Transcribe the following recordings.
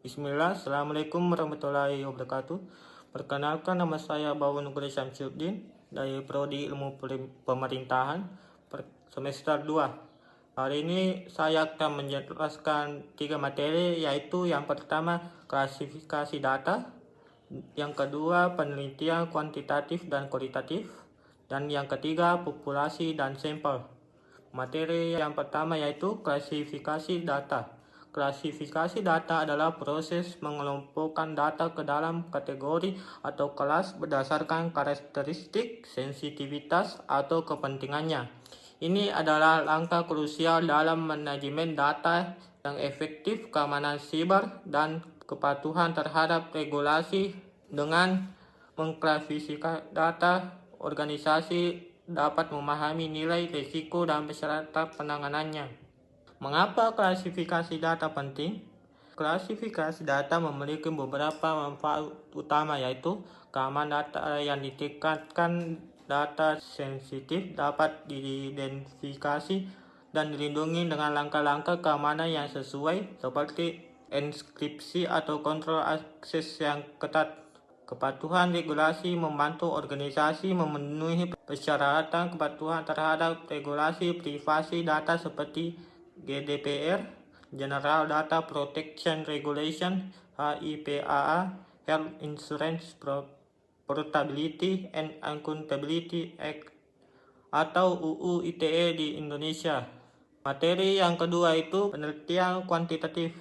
Bismillah, Assalamualaikum warahmatullahi wabarakatuh. Perkenalkan, nama saya Bawa Nugri Syamsuddin dari Prodi Ilmu Pemerintahan semester 2. Hari ini saya akan menjelaskan 3 materi, yaitu yang pertama klasifikasi data, yang kedua penelitian kuantitatif dan kualitatif, dan yang ketiga populasi dan sampel. Materi yang pertama yaitu klasifikasi data. Klasifikasi data adalah proses mengelompokkan data ke dalam kategori atau kelas berdasarkan karakteristik, sensitivitas, atau kepentingannya. Ini adalah langkah krusial dalam manajemen data yang efektif, keamanan siber, dan kepatuhan terhadap regulasi. Dengan mengklasifikasi data, organisasi dapat memahami nilai risiko dan beserta penanganannya. Mengapa klasifikasi data penting? Klasifikasi data memiliki beberapa manfaat utama, yaitu keamanan data yang ditingkatkan, data sensitif dapat diidentifikasi dan dilindungi dengan langkah-langkah keamanan yang sesuai, seperti enkripsi atau kontrol akses yang ketat. Kepatuhan regulasi membantu organisasi memenuhi persyaratan kepatuhan terhadap regulasi privasi data seperti GDPR, General Data Protection Regulation, HIPAA, Health Insurance Portability and Accountability Act, atau UU ITE di Indonesia. Materi yang kedua itu penelitian kuantitatif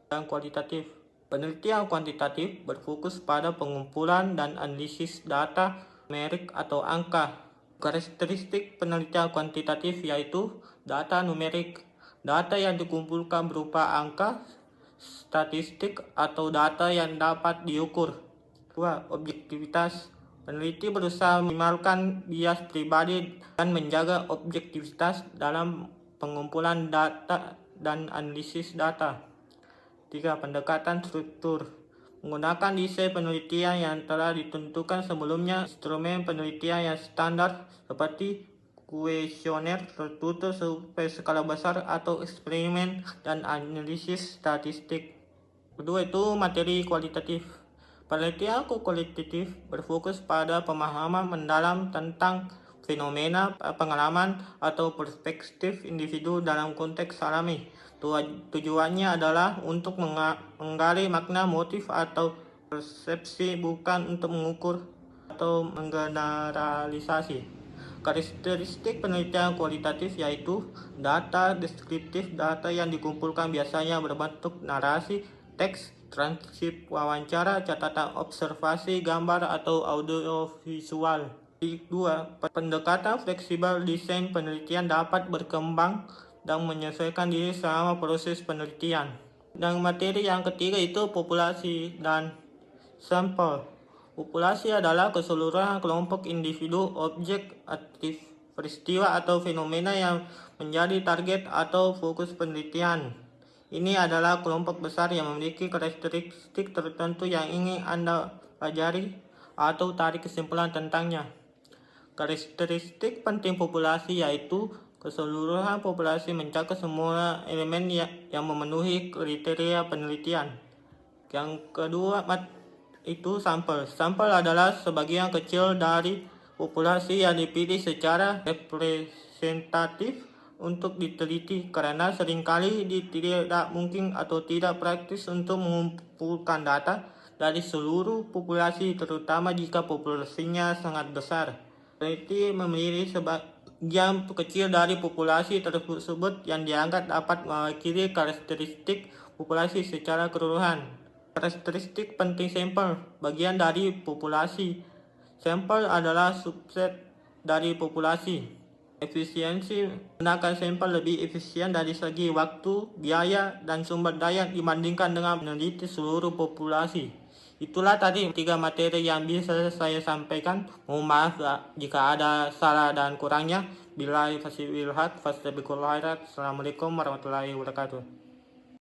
dan kualitatif. Penelitian kuantitatif berfokus pada pengumpulan dan analisis data numerik atau angka. Karakteristik penelitian kuantitatif yaitu data numerik, data yang dikumpulkan berupa angka, statistik, atau data yang dapat diukur. 2. Objektivitas. Peneliti berusaha meminimalkan bias pribadi dan menjaga objektivitas dalam pengumpulan data dan analisis data. 3. Pendekatan struktur. Menggunakan desain penelitian yang telah ditentukan sebelumnya, instrumen penelitian yang standar seperti kuesioner tertutup, survei skala besar, atau eksperimen dan analisis statistik. Kedua itu materi kualitatif. Penelitian kualitatif berfokus pada pemahaman mendalam tentang fenomena, pengalaman, atau perspektif individu dalam konteks alami. Tujuannya adalah untuk menggali makna, motif, atau persepsi, bukan untuk mengukur atau menggeneralisasi. Karakteristik penelitian kualitatif yaitu data deskriptif. Data yang dikumpulkan biasanya berbentuk narasi, teks, transkrip wawancara, catatan observasi, gambar, atau audiovisual. 2. Pendekatan fleksibel. Desain penelitian dapat berkembang dan menyesuaikan diri selama proses penelitian. Dan materi yang ketiga itu populasi dan sampel. Populasi adalah keseluruhan kelompok individu, objek, aktif, peristiwa, atau fenomena yang menjadi target atau fokus penelitian. Ini adalah kelompok besar yang memiliki karakteristik tertentu yang ingin Anda pelajari atau tarik kesimpulan tentangnya. Karakteristik penting populasi yaitu keseluruhan populasi mencakup semua elemen yang memenuhi kriteria penelitian. Yang kedua itu sampel. Sampel adalah sebagian kecil dari populasi yang dipilih secara representatif untuk diteliti, karena seringkali tidak mungkin atau tidak praktis untuk mengumpulkan data dari seluruh populasi, terutama jika populasinya sangat besar. Peneliti memilih sebagian kecil dari populasi tersebut yang dianggap dapat mewakili karakteristik populasi secara keseluruhan. Karakteristik penting sampel. Bagian dari populasi. Sampel adalah subset dari populasi. Efisiensi menggunakan sampel lebih efisien dari segi waktu, biaya, dan sumber daya dibandingkan dengan meneliti seluruh populasi. Itulah tadi 3 materi yang bisa saya sampaikan. Mohon maaf jika ada salah dan kurangnya. Billahi taufiq wal hidayah. Assalamualaikum warahmatullahi wabarakatuh.